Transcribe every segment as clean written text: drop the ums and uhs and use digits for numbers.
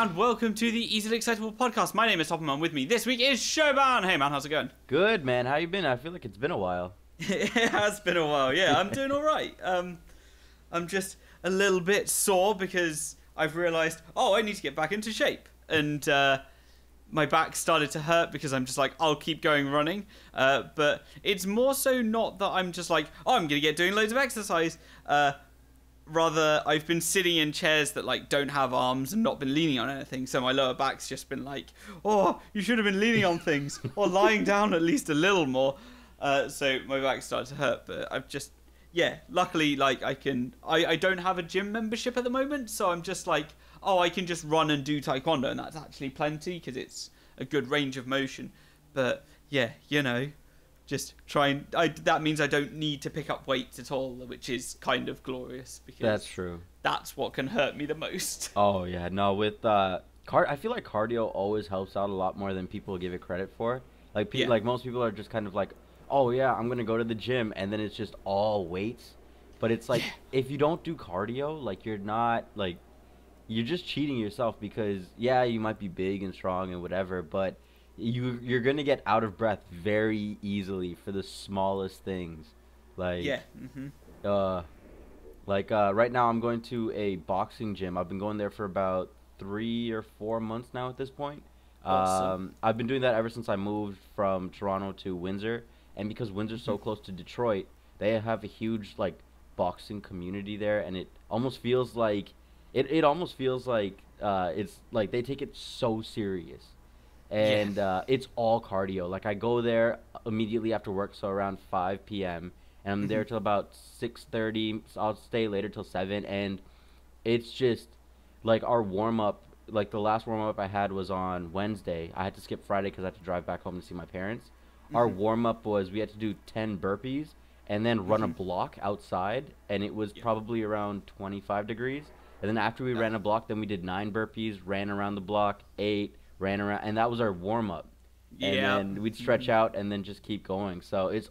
and welcome to the Easily Excitable podcast. My name is Topperman. With me this week is Shoban. Hey man, how's it going? Good, man. How you been? I feel like it's been a while. It has been a while. Yeah, I'm doing all right. I'm just a little bit sore because I've realised, I need to get back into shape, and my back started to hurt because I'm just like, I'll keep going running. But it's more so not that I'm just like, I'm gonna get doing loads of exercise. Rather, I've been sitting in chairs that like don't have arms and not been leaning on anything, so my lower back's just been like, you should have been leaning on things or lying down at least a little more. So my back started to hurt, but I've just, luckily, like I don't have a gym membership at the moment, so I'm just like, I can just run and do taekwondo, and that's actually plenty because it's a good range of motion. But yeah, just that means I don't need to pick up weights at all, which is kind of glorious because that's true. That's what can hurt me the most. Oh yeah, no, with I feel like cardio always helps out a lot more than people give it credit for. Like like most people are just kind of like, oh yeah, I'm gonna go to the gym, and then it's just all weights. But it's like if you don't do cardio, like you're just cheating yourself because you might be big and strong and whatever, but you're gonna get out of breath very easily for the smallest things. Like right now I'm going to a boxing gym. I've been going there for about 3 or 4 months now at this point. Awesome. I've been doing that ever since I moved from Toronto to Windsor, and because Windsor's so close to Detroit, they have a huge like boxing community there, and it almost feels like it's like they take it so serious. And it's all cardio. Like I go there immediately after work, so around 5 p.m. and I'm there till about 6:30. So I'll stay later till 7, and it's just like our warm up. Like the last warm up I had was on Wednesday. I had to skip Friday because I had to drive back home to see my parents. Our warm up was we had to do 10 burpees and then run a block outside, and it was probably around 25 degrees. And then after we ran a block, then we did 9 burpees, ran around the block, 8. Ran around, and that was our warm-up. And then we'd stretch out and then just keep going. So it's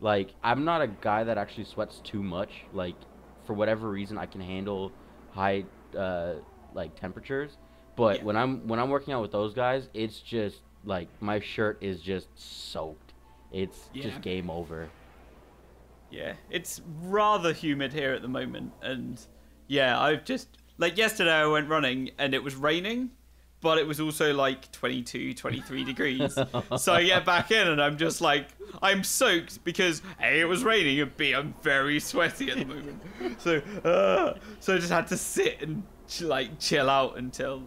like I'm not a guy that actually sweats too much. Like for whatever reason I can handle high like temperatures, but when I'm working out with those guys, it's just like my shirt is just soaked. It's just game over. Yeah, it's rather humid here at the moment, and I've just like yesterday I went running and it was raining, but it was also like 22, 23 degrees. So I get back in and I'm just like, I'm soaked because A, it was raining, and B, I'm very sweaty at the moment. So I just had to sit and chill out until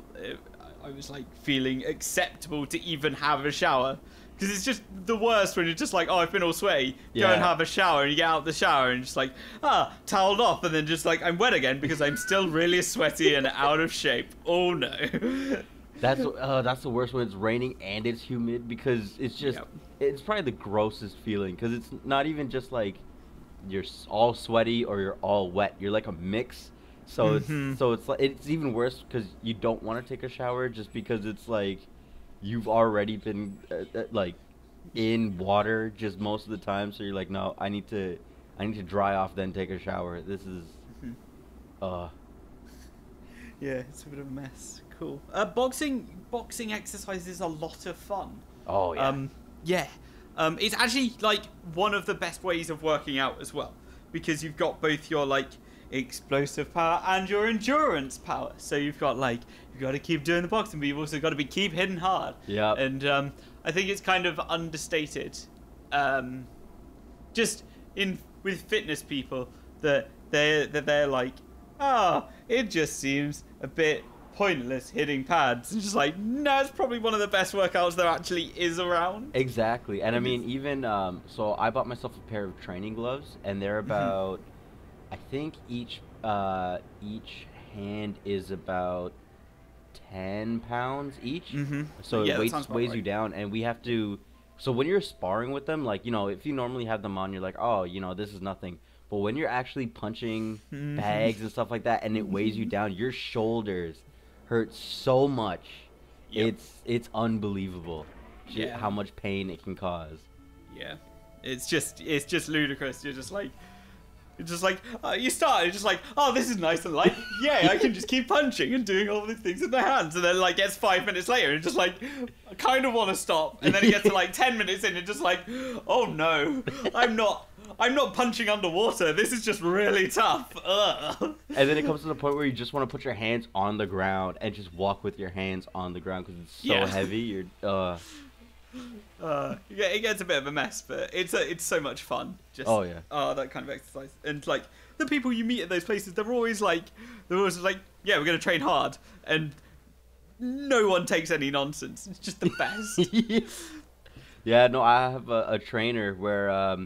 I was like feeling acceptable to even have a shower. Because it's just the worst when you're just like, I've been all sweaty, go and have a shower, and you get out of the shower and just like, toweled off, and then just like, I'm wet again because I'm still really sweaty and out of shape. Oh no. That's the worst when it's raining and it's humid, because it's just it's probably the grossest feeling, because it's not even just like you're all sweaty or you're all wet. You're like a mix. So it's like it's even worse because you don't want to take a shower just because it's like you've already been like in water just most of the time. So you're like, no, I need to dry off then take a shower. This is it's a bit of a mess. Cool. Boxing exercise is a lot of fun. Oh yeah. It's actually like one of the best ways of working out as well, because you've got both your like explosive power and your endurance power. So you've got to keep doing the boxing, but you've also got to keep hitting hard. Yeah. And I think it's kind of understated, just with fitness people, that they're like, it just seems a bit pointless hitting pads. It's just like, no, it's probably one of the best workouts there actually is around. Exactly. And I mean, even so I bought myself a pair of training gloves, and they're about I think each hand is about 10 pounds each. So it weighs you down, and we have to, so when you're sparring with them, like, if you normally have them on, you're like, this is nothing. But when you're actually punching bags and stuff like that, and it weighs you down, your shoulders hurt so much. It's unbelievable how much pain it can cause. It's just ludicrous. You're just like, It's just like, you start, it's just like, oh, this is nice and light. Yeah, I can just keep punching and doing all these things with my hands. And then, like, gets 5 minutes later, and just like, I kind of want to stop. And then it gets to, like, 10 minutes in, and just like, oh no, I'm not punching underwater. This is just really tough. Ugh. And then it comes to the point where you just want to put your hands on the ground and just walk with your hands on the ground because it's so heavy. It gets a bit of a mess, but it's so much fun. Just that kind of exercise. And like the people you meet at those places, they're always like, yeah, we're gonna train hard, and no one takes any nonsense. It's just the best. Yeah, no, I have a trainer where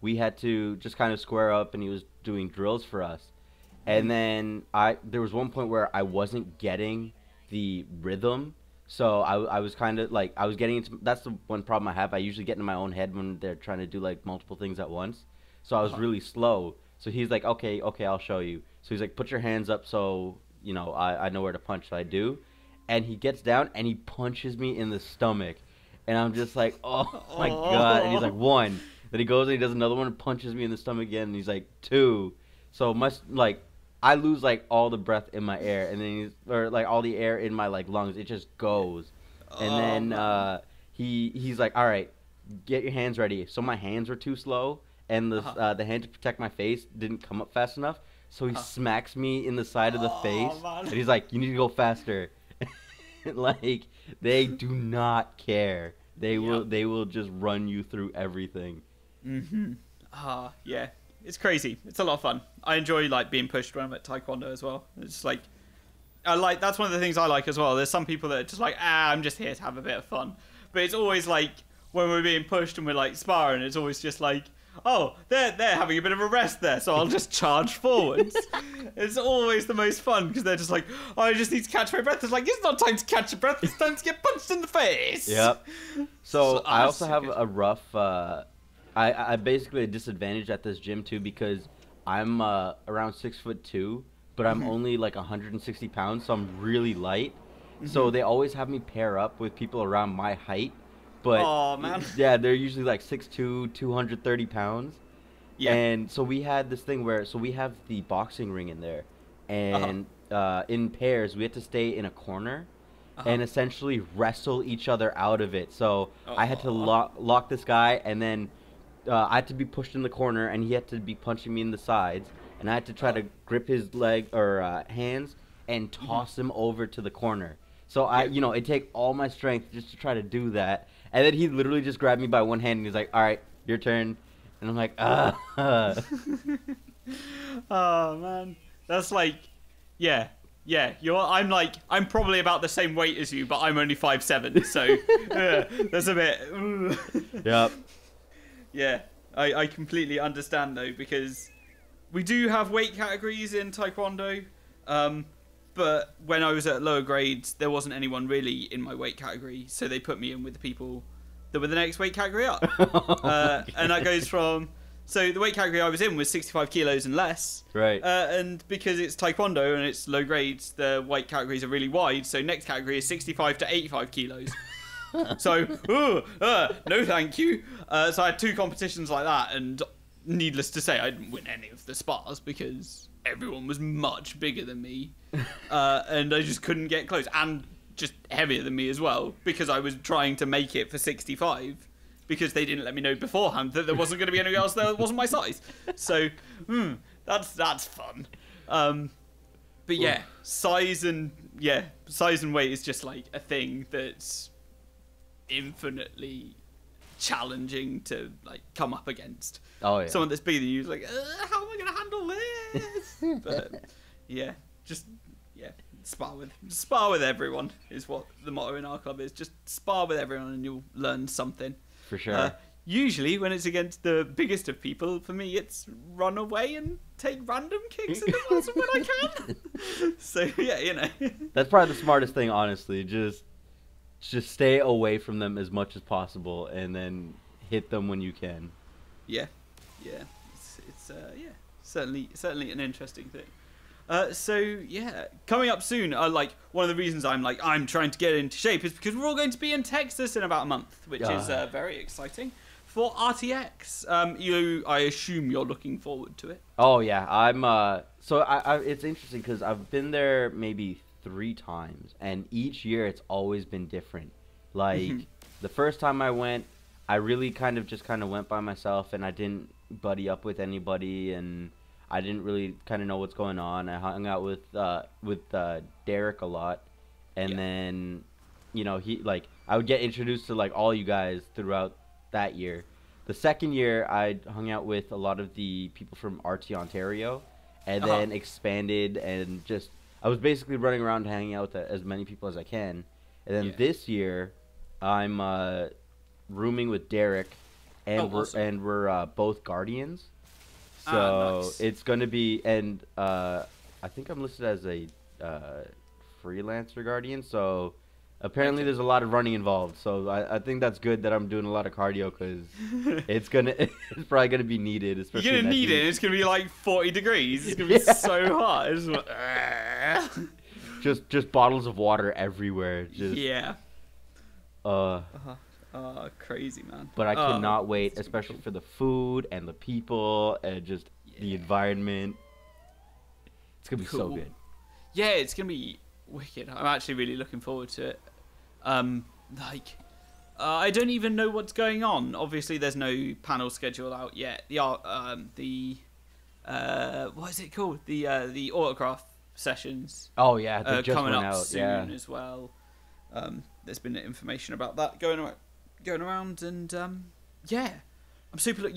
we had to just kind of square up, and he was doing drills for us. And then there was one point where I wasn't getting the rhythm. So I was kind of like, I was getting into, that's the one problem I have. I usually get in my own head when they're trying to do like multiple things at once. So I was really slow. So he's like, okay, I'll show you. So he's like, put your hands up so, you know, I know where to punch. So I do. And he gets down and he punches me in the stomach. And I'm just like, oh my God. And he's like, 1. Then he goes and he does another one and punches me in the stomach again. And he's like, 2. So I lose like all the breath in my air, and then all the air in my like lungs. It just goes, and then he's like, all right, get your hands ready. So my hands were too slow, and the hand to protect my face didn't come up fast enough. So he smacks me in the side of the face, and he's like, you need to go faster. Like they do not care. They will just run you through everything. Yeah. It's crazy. It's a lot of fun. I enjoy like being pushed when I'm at Taekwondo as well. It's like, that's one of the things I like as well. There's some people that are just like, I'm just here to have a bit of fun. But it's always like when we're being pushed and we're like sparring, it's always just like, oh, they're having a bit of a rest there, so I'll just charge forwards. It's always the most fun because they're just like, oh, I just need to catch my breath. It's like, it's not time to catch your breath. It's time to get punched in the face. Yep. So I also have a rough. I'm basically a disadvantage at this gym too because I'm around 6'2", but I'm only like 160 pounds, so I'm really light. So they always have me pair up with people around my height, but yeah, they're usually like 6'2", 230 pounds. Yeah. And so we had this thing where we have the boxing ring in there, and in pairs we had to stay in a corner. And essentially wrestle each other out of it. So I had to lock this guy, and then I had to be pushed in the corner, and he had to be punching me in the sides, and I had to try to grip his leg or hands and toss him over to the corner. So it take all my strength just to try to do that, and then he literally just grabbed me by one hand and he's like, "All right, your turn," and I'm like, Oh man, that's like, yeah. I'm probably about the same weight as you, but I'm only 5'7", so that's a bit. Yep. Yeah, I completely understand though, because we do have weight categories in Taekwondo, but when I was at lower grades, there wasn't anyone really in my weight category, so they put me in with the people that were the next weight category up. And that goes from, so the weight category I was in was 65 kilos and less. Right. And because it's Taekwondo and it's low grades, the weight categories are really wide, so next category is 65 to 85 kilos. So, no thank you. So I had 2 competitions like that, and needless to say, I didn't win any of the spars because everyone was much bigger than me, and I just couldn't get close, and just heavier than me as well, because I was trying to make it for 65, because they didn't let me know beforehand that there wasn't going to be anyone else there that wasn't my size. So, that's fun. But yeah, size and weight is just like a thing that's infinitely challenging to like come up against. Someone that's bigger than you is like, how am I gonna handle this? But spar with everyone is what the motto in our club is. Just spar with everyone and you'll learn something. For sure. Usually when it's against the biggest of people, for me it's run away and take random kicks in the balls when I can. So yeah, that's probably the smartest thing, honestly. Just stay away from them as much as possible, and then hit them when you can. Yeah. It's certainly an interesting thing. So yeah, coming up soon. Like one of the reasons I'm trying to get into shape is because we're all going to be in Texas in about a month, which is very exciting for RTX. I assume you're looking forward to it. Oh yeah, I'm. So it's interesting because I've been there maybe 3 times, and each year it's always been different. Like the first time I went, I really kind of went by myself, and I didn't buddy up with anybody, and I didn't really kind of know what's going on. I hung out with Derek a lot, and then, I would get introduced to like all you guys throughout that year. The second year, I hung out with a lot of the people from RT Ontario, and then expanded, and just I was basically running around hanging out with as many people as I can. And then this year, I'm rooming with Derek, and we're both Guardians. So nice. it's gonna be, and I think I'm listed as a freelancer Guardian. So apparently there's a lot of running involved. So I think that's good that I'm doing a lot of cardio, because it's probably gonna be needed. Especially You're gonna need it. It's gonna be like 40 degrees. It's gonna be so hot. It's like, just bottles of water everywhere. Crazy, man. But I cannot wait, especially for the food and the people and just the environment. It's gonna be so good. Yeah, it's gonna be wicked. I'm actually really looking forward to it. I don't even know what's going on. Obviously, there's no panel schedule out yet. What is it called? The autograph sessions. Oh yeah, they just coming went up out soon as well. There's been information about that going around, and I'm super.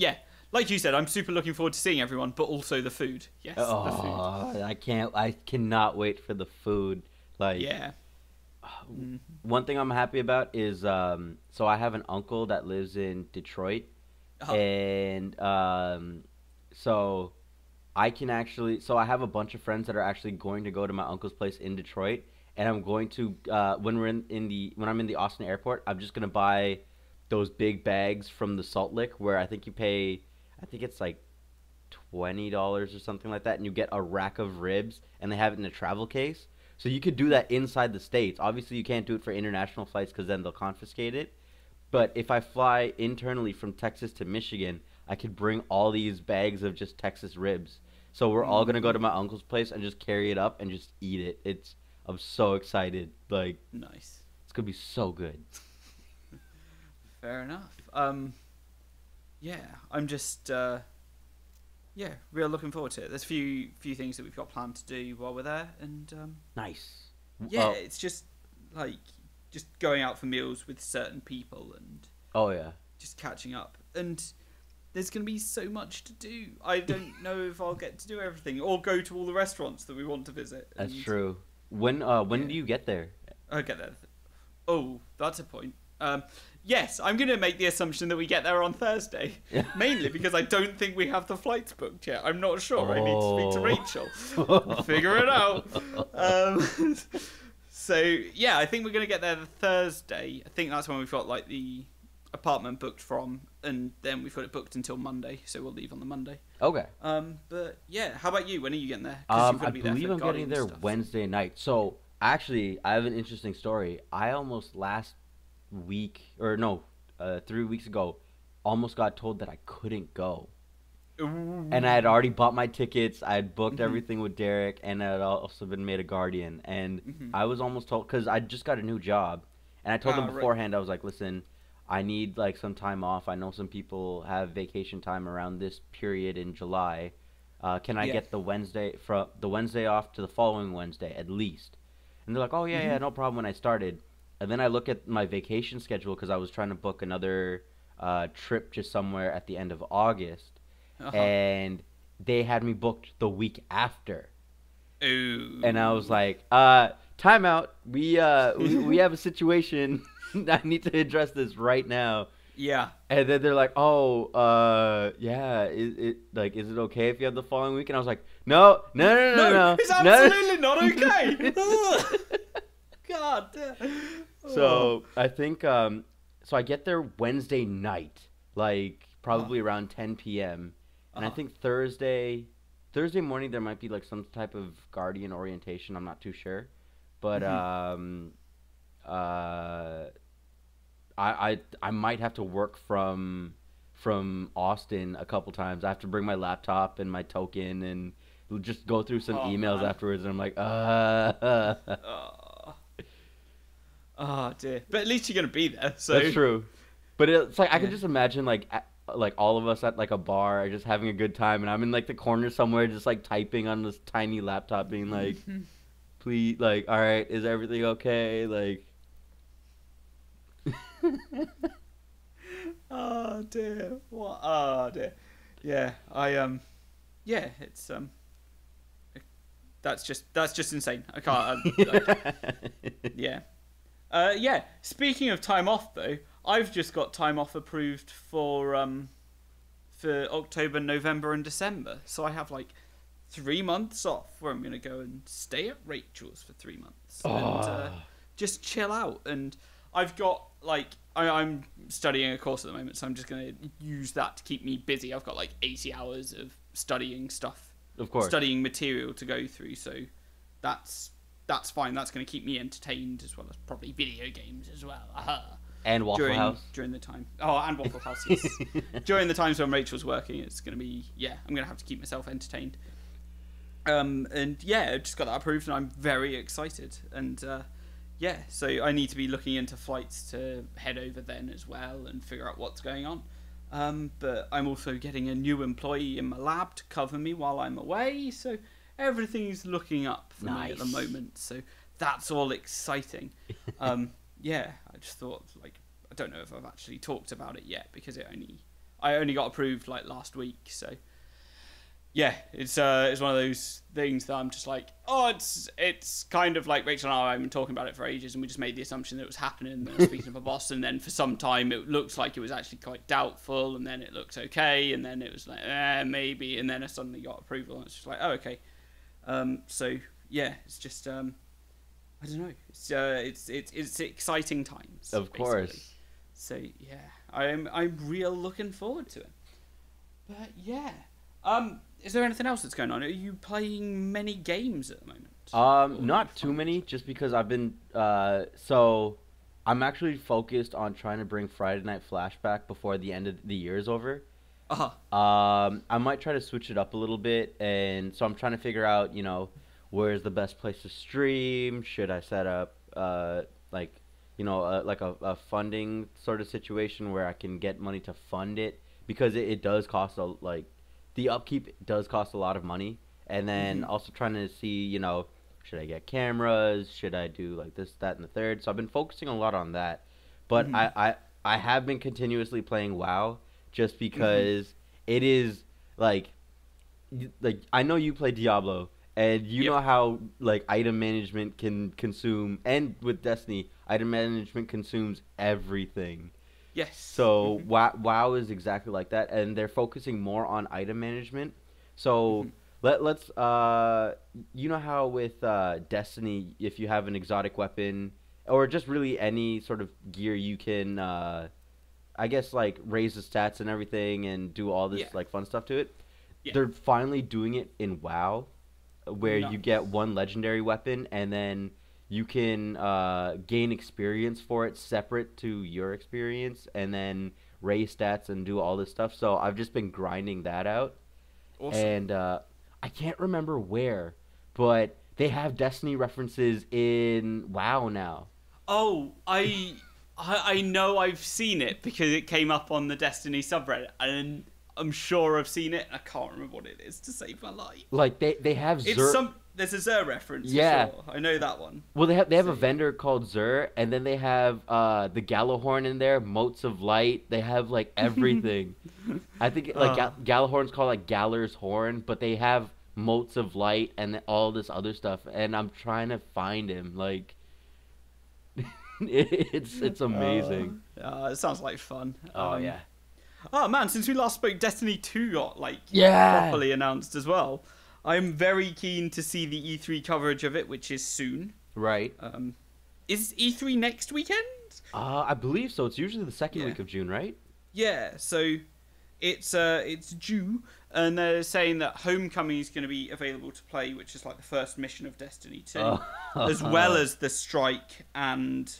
Like you said, I'm super looking forward to seeing everyone, but also the food. Yes, the food. I cannot wait for the food. One thing I'm happy about is so I have an uncle that lives in Detroit, and so I can actually, so I have a bunch of friends that are actually going to go to my uncle's place in Detroit, and I'm going to when I'm in the Austin airport, I'm just gonna buy those big bags from the Salt Lick, where I think it's like $20 or something like that, and you get a rack of ribs, and they have it in a travel case. So you could do that inside the States. Obviously, you can't do it for international flights because then they'll confiscate it. But if I fly internally from Texas to Michigan, I could bring all these bags of just Texas ribs. So we're all gonna go to my uncle's place and just carry it up and just eat it. I'm so excited. Like, nice. It's gonna be so good. Fair enough. I'm just real looking forward to it. There's a few things that we've got planned to do while we're there, and nice. It's just like going out for meals with certain people, and just catching up. And there's going to be so much to do. I don't know if I'll get to do everything or go to all the restaurants that we want to visit. That's true. When do you get there? I get there. Oh, that's a point. Yes, I'm going to make the assumption that we get there on Thursday. Mainly because I don't think we have the flights booked yet. I'm not sure. I need to speak to Rachel. Figure it out. I think we're going to get there the Thursday. I think that's when we've got like the apartment booked from, and then we've got it booked until Monday, so we'll leave on the Monday. Okay. But yeah, how about you? When are you getting there? I believe I'm getting there Wednesday night. So actually, I have an interesting story. I almost 3 weeks ago, almost got told that I couldn't go. Ooh. And I had already bought my tickets. I had booked everything with Derek, and I had also been made a Guardian. And I was almost told, because I just got a new job, and I told them beforehand, I was like, listen, I need like some time off. I know some people have vacation time around this period in July. Can I get the Wednesday off to the following Wednesday at least? And they're like, oh yeah, no problem. When I started, and then I look at my vacation schedule, because I was trying to book another trip just somewhere at the end of August, and they had me booked the week after. Ooh. And I was like, time out. We have a situation. I need to address this right now. Yeah. And then they're like, oh, is it okay if you have the following week? And I was like, no. It's absolutely not okay. God damn. So I think, so I get there Wednesday night, like probably around 10 p.m. And I think Thursday morning there might be like some type of Guardian orientation. I'm not too sure, but I might have to work from from Austin a couple times. I have to bring my laptop and my token and just go through some emails man. afterwards, and I'm like, Oh dear. But at least you're gonna be there. So That's true. But it's like I can Yeah. just imagine like all of us at like a bar just having a good time, and I'm in like the corner somewhere just like typing on this tiny laptop, being like, please, like, all right, is everything okay? Like, Oh dear. What? Oh dear. Yeah. Yeah. It's That's just insane. I can't. Yeah. Yeah. Speaking of time off, though, I've just got time off approved for October, November, and December. So I have like 3 months off where I'm gonna go and stay at Rachel's for 3 months and just chill out. And I've got like I'm studying a course at the moment, so I'm just gonna use that to keep me busy. I've got like 80 hours of studying stuff, of course. studying material to go through. So that's fine. That's going to keep me entertained, as well as probably video games as well. Aha. And Waffle House. During the time. Oh, and Waffle House, yes. During the times when Rachel's working, it's going to be, I'm going to have to keep myself entertained. And yeah, I just got that approved, and I'm very excited. And so I need to be looking into flights to head over then as well and figure out what's going on. But I'm also getting a new employee in my lab to cover me while I'm away, so everything's looking up for me at the moment. So that's all exciting. I just thought, like, I don't know if I've actually talked about it yet because I only got approved like last week. So yeah, it's one of those things that I'm just like, it's kind of like Rachel and I have been talking about it for ages, and we just made the assumption that it was happening. Speaking of a boss, and then for some time it looked like it was actually quite doubtful, and then it looked okay, and then it was like maybe, and then I suddenly got approval, and it's just like, oh, okay. So yeah, it's just I don't know. It's exciting times. Of course. Basically. So yeah, I'm real looking forward to it. But yeah, is there anything else that's going on? Are you playing many games at the moment? Not too many, just because I've been so I'm actually focused on trying to bring Friday Night Flashback before the end of the year is over. I might try to switch it up a little bit, and so I'm trying to figure out, where's the best place to stream? Should I set up like a funding sort of situation where I can get money to fund it, because it does cost the upkeep does cost a lot of money, and then also trying to see, should I get cameras? Should I do like this, that, and the third? So I've been focusing a lot on that, but I have been continuously playing WoW. Just because it is like I know you play Diablo, and you know how like item management can consume, and with Destiny, item management consumes everything. Yes. So WoW is exactly like that, and they're focusing more on item management. So let's how with Destiny, if you have an exotic weapon or just really any sort of gear, you can I guess like raise the stats and everything and do all this like fun stuff to it. They're finally doing it in WoW, where you get one legendary weapon, and then you can gain experience for it separate to your experience, and then raise stats and do all this stuff. So I've just been grinding that out. Awesome. And I can't remember where, but they have Destiny references in WoW now. Oh, I know I've seen it because it came up on the Destiny subreddit, and I'm sure I've seen it. I can't remember what it is to save my life. Like they have Xur. There's a Xur reference. Yeah, for sure. I know that one. Well, they have a vendor called Xur, and then they have the Gallahorn in there, Motes of Light. They have like everything. I think like Gallahorn's called like Galler's Horn, but they have Motes of Light and all this other stuff. And I'm trying to find him like. It's amazing. It sounds like fun. Oh yeah. Oh man, since we last spoke, Destiny 2 got properly announced as well. I'm very keen to see the E3 coverage of it, which is soon. Right. Is E3 next weekend? I believe so. It's usually the second week of June, right? Yeah. So it's due, and they're saying that Homecoming is going to be available to play, which is like the first mission of Destiny 2, as well as the Strike and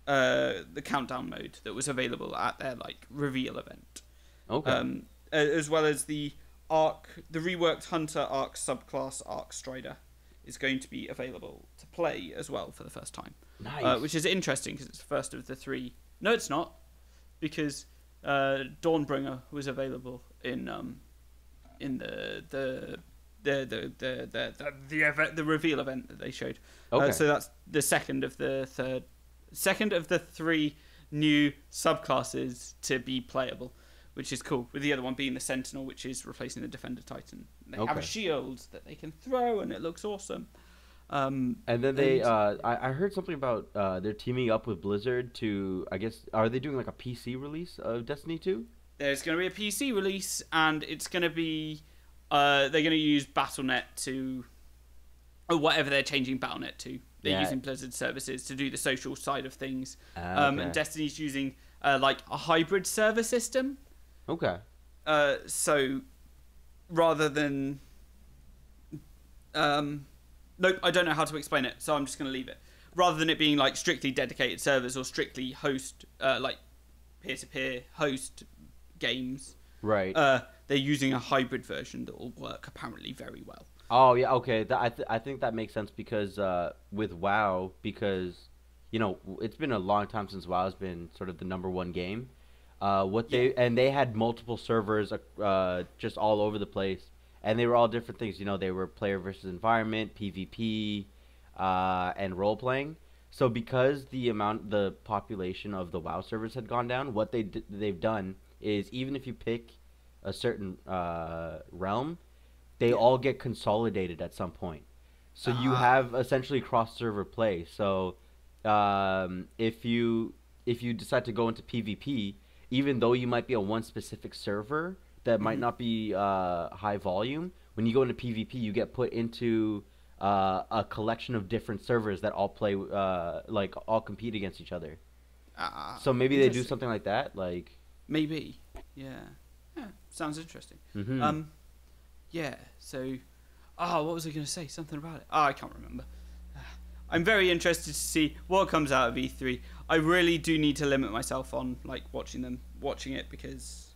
the Countdown mode that was available at their like reveal event. Okay. As well as the reworked Hunter Arc subclass Arc Strider is going to be available to play as well for the first time. Nice. Which is interesting because it's the first of the three. No, it's not, because Dawnbringer was available in the reveal event that they showed. Okay. So that's the second of the three new subclasses to be playable, which is cool. With the other one being the Sentinel, which is replacing the Defender Titan. They have a shield that they can throw, and it looks awesome. And then I heard something about they're teaming up with Blizzard to, I guess, are they doing like a PC release of Destiny 2? There's going to be a PC release, and it's going to be they're going to use Battle.net to, or whatever they're changing Battle.net to. They're using Blizzard services to do the social side of things. Okay. And Destiny's using like a hybrid server system. Okay. So rather than nope, I don't know how to explain it, so I'm just going to leave it. Rather than it being like strictly dedicated servers or strictly host like peer-to-peer host games, right? They're using a hybrid version that will work apparently very well. Oh yeah, okay. I think that makes sense because with WoW, because it's been a long time since WoW has been sort of the number one game. They had multiple servers just all over the place, and they were all different things. They were player versus environment, PvP, and role playing. So because the population of the WoW servers had gone down, what they've done is, even if you pick a certain realm, they all get consolidated at some point. So you have essentially cross-server play. So if you decide to go into PvP, even though you might be on one specific server that might not be high volume, when you go into PvP, you get put into a collection of different servers that all play, all compete against each other. So maybe they do something like that, like... Maybe, yeah. Sounds interesting. Mm-hmm. Yeah, so... what was I going to say? Something about it. I can't remember. I'm very interested to see what comes out of E3. I really do need to limit myself on watching it, because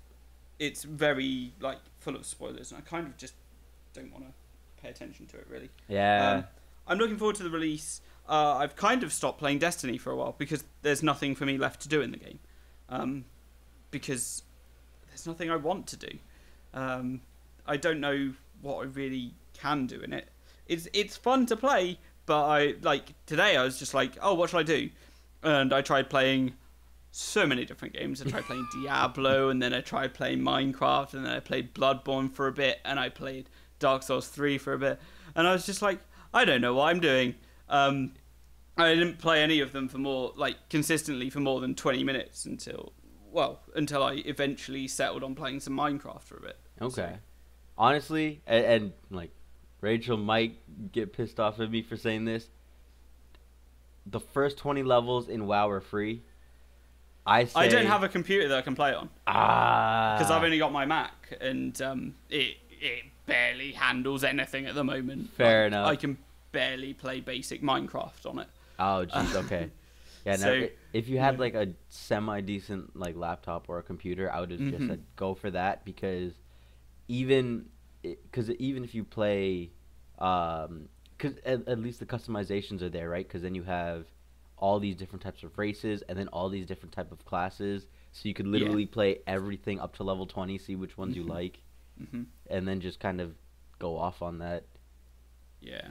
it's very full of spoilers, and I kind of just don't want to pay attention to it, really. Yeah. I'm looking forward to the release. I've kind of stopped playing Destiny for a while because there's nothing for me left to do in the game. Because there's nothing I want to do. I don't know what I really can do in it. It's fun to play, but today I was just like, oh, what should I do? And I tried playing so many different games. I tried playing Diablo, and then I tried playing Minecraft, and then I played Bloodborne for a bit, and I played Dark Souls 3 for a bit. And I was just like, I don't know what I'm doing. I didn't play any of them for more, consistently for more than 20 minutes until I eventually settled on playing some Minecraft for a bit. Okay. So. Honestly, and Rachel might get pissed off at me for saying this, the first 20 levels in WoW are free. I don't have a computer that I can play on. Because I've only got my Mac, and it barely handles anything at the moment. Fair enough. I can barely play basic Minecraft on it. Oh, jeez, okay. Yeah, so, no, if you had a semi-decent laptop or a computer, I would have just said go for that, because even if you play, because at least the customizations are there, right? Because then you have all these different types of races, and then all these different type of classes, so you could literally play everything up to level 20, see which ones you like, and then just kind of go off on that. Yeah.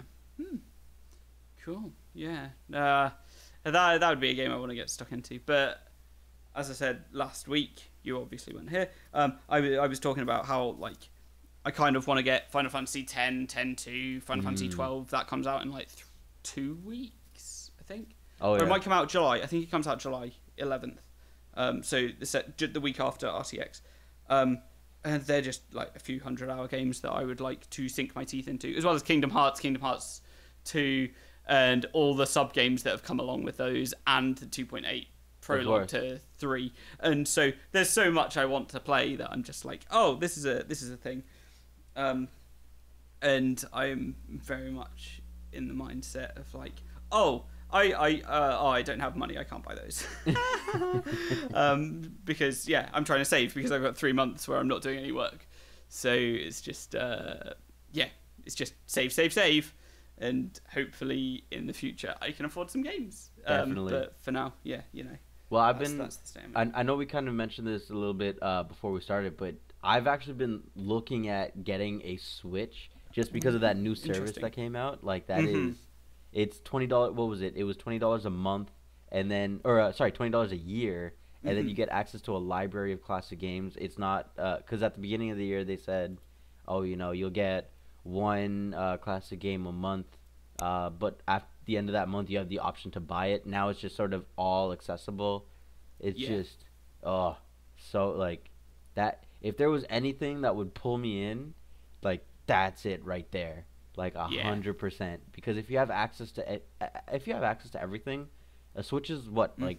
Cool. Yeah. That would be a game I want to get stuck into. But as I said last week, you obviously weren't here. I was talking about how I kind of want to get Final Fantasy X, X-2, Final Fantasy 12. That comes out in 2 weeks, I think. Oh, or yeah. it might come out July. I think it comes out July 11th. So the week after RTX. And they're just a few 100-hour games that I would like to sink my teeth into, as well as Kingdom Hearts 2, and all the sub games that have come along with those, and the 2.8 prologue to 3. And so there's so much I want to play that I'm just like, oh, this is a thing. And I'm very much in the mindset of I don't have money. I can't buy those. Because I'm trying to save because I've got 3 months where I'm not doing any work. So it's just it's just save, and hopefully in the future I can afford some games. Definitely. But for now, Well, that's the statement. I know we kind of mentioned this a little bit before we started, but I've actually been looking at getting a Switch just because of that new service that came out. Like that is, it's $20. What was it? It was $20 a month, and then $20 a year, and then you get access to a library of classic games. It's not because at the beginning of the year they said, oh, you'll get one classic game a month, but at the end of that month you have the option to buy it. Now it's just sort of all accessible. It's just so like that. If there was anything that would pull me in, like that's it right there, like 100%. Because if you have access to everything, a Switch is what like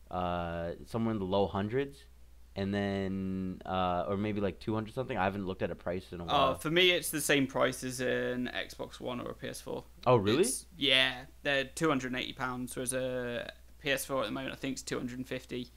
somewhere in the low hundreds, and then or maybe like 200 something. I haven't looked at a price in a while. For me, it's the same price as an Xbox One or a PS4. Oh, really? They're £280, whereas a PS4 at the moment I think it's 250.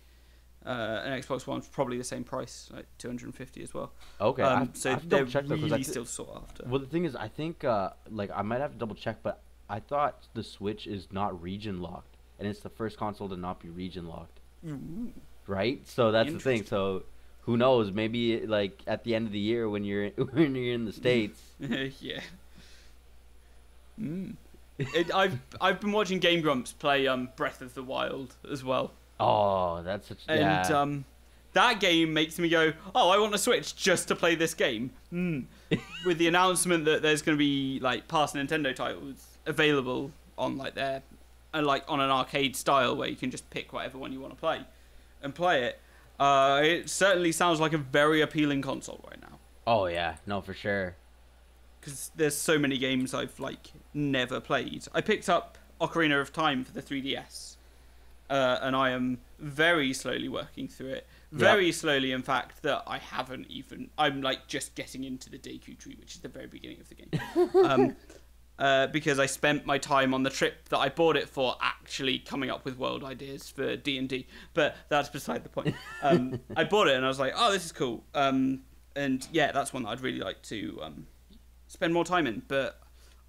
An Xbox One's probably the same price, like 250 as well. Okay, so they're really still sought after. Well, the thing is, I think like I might have to double check, but I thought the Switch is not region locked, and it's the first console to not be region locked. Ooh. Right? So that's the thing. So who knows? Maybe like at the end of the year when you're in the States. Yeah. I've been watching Game Grumps play Breath of the Wild as well. Oh, that's such and that game makes me go, oh, I want a Switch just to play this game. With the announcement that there's going to be like past Nintendo titles available on like their like on an arcade style where you can just pick whatever one you want to play and play it. It certainly sounds like a very appealing console right now. Oh yeah, no, for sure. Because there's so many games I've like never played. I picked up Ocarina of Time for the 3DS. And I am very slowly working through it. Very slowly, in fact, that I haven't even... I'm, like, just getting into the Deku Tree, which is the very beginning of the game. Because I spent my time on the trip that I bought it for actually coming up with world ideas for D&D. But that's beside the point. I bought it, and I was like, oh, this is cool. And, that's one that I'd really like to spend more time in. But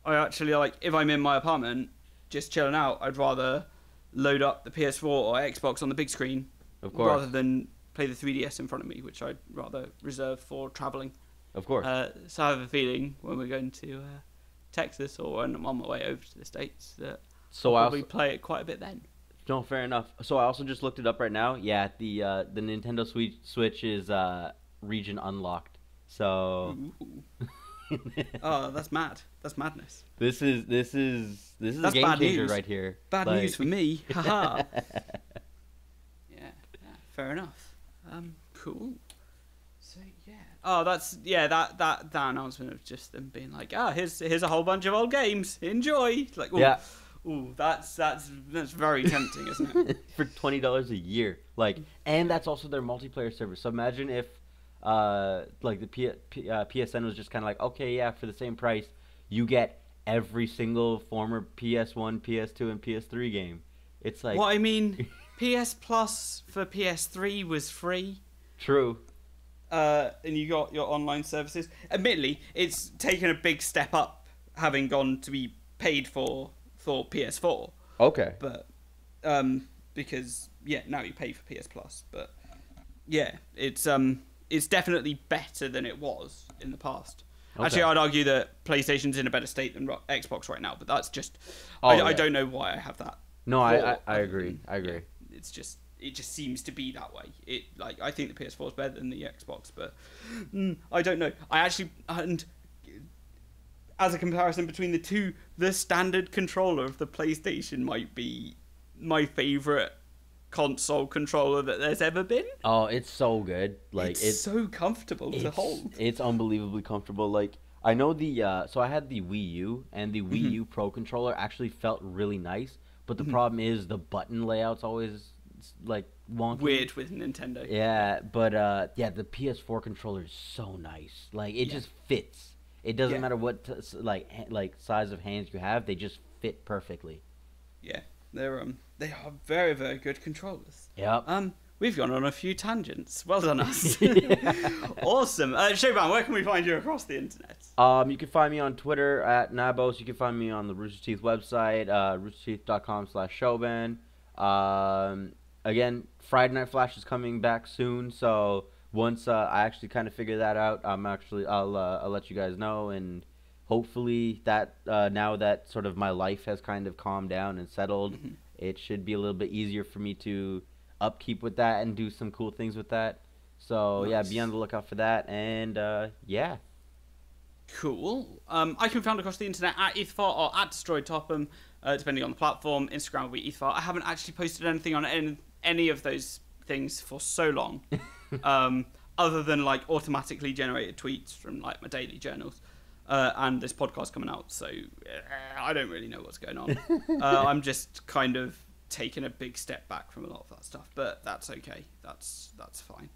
I actually, like, if I'm in my apartment, just chilling out, I'd rather... load up the PS4 or Xbox on the big screen, of course, rather than play the 3DS in front of me, which I'd rather reserve for traveling. Of course. So I have a feeling when we're going to Texas or when I'm on my way over to the States that I'll probably play it quite a bit then. No, fair enough. So I also just looked it up right now. Yeah, the Nintendo Switch is region unlocked. So. Oh, that's mad. That's madness. This is a game changer right here. Bad news for me. Haha. Yeah, fair enough. Cool. So that announcement of just them being like, here's a whole bunch of old games. Enjoy. Like, that's very tempting, isn't it? For $20 a year, like, and that's also their multiplayer service. So imagine if. Like the PSN was just kind of like, okay, yeah, for the same price, you get every single former PS1, PS2, and PS3 game. It's like... Well, I mean, PS Plus for PS3 was free. True. And you got your online services. Admittedly, it's taken a big step up, having gone to be paid for PS4. Okay. But, because, now you pay for PS Plus. But, it's definitely better than it was in the past. Okay. Actually, I'd argue that PlayStation's in a better state than Xbox right now, but that's just... I don't know why I have that. No, I agree. I agree. It just seems to be that way. I think the PS4 is better than the Xbox, but I don't know. And as a comparison between the two, the standard controller of the PlayStation might be my favourite console controller that there's ever been. Oh, it's so good. Like it's so comfortable to hold. It's unbelievably comfortable. Like I know so I had the Wii U, and the Wii U Pro controller actually felt really nice, but the problem is the button layout's always like wonky. Weird with Nintendo. Yeah, but the PS4 controller is so nice. Like it just fits. It doesn't matter what like size of hands you have, they just fit perfectly. Yeah, they are very, very good controllers. Yep. We've gone on a few tangents. Well done, us. Yeah. Awesome. Shoban, where can we find you across the internet? You can find me on Twitter at Nabos. You can find me on the Rooster Teeth website, roosterteeth.com/Shoban. Again, Friday Night Flash is coming back soon, so once I actually kind of figure that out, I'll let you guys know, and hopefully that now that sort of my life has kind of calmed down and settled, it should be a little bit easier for me to upkeep with that and do some cool things with that. So Nice. yeah, be on the lookout for that, and yeah. Cool. I can be found across the internet at Etherfart or at Destroyed Topham, depending on the platform. Instagram will be Etherfart. I haven't actually posted anything on any of those things for so long, other than like automatically generated tweets from like my daily journals, and this podcast coming out. So I don't really know what's going on. I'm just kind of taking a big step back from a lot of that stuff, but that's okay. That's fine.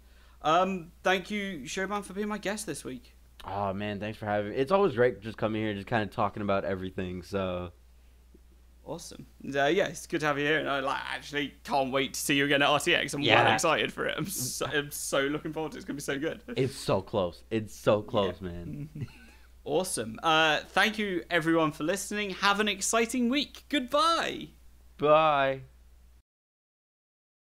Thank you, Shoban, for being my guest this week. Oh man, thanks for having me. It's always great just coming here, just kind of talking about everything. So awesome. Yeah, it's good to have you here, and I actually can't wait to see you again at RTX. I'm well excited for it. I'm so looking forward to it. It's gonna be so good. It's so close. It's so close, man. Awesome. Thank you everyone for listening. Have an exciting week. Goodbye. Bye.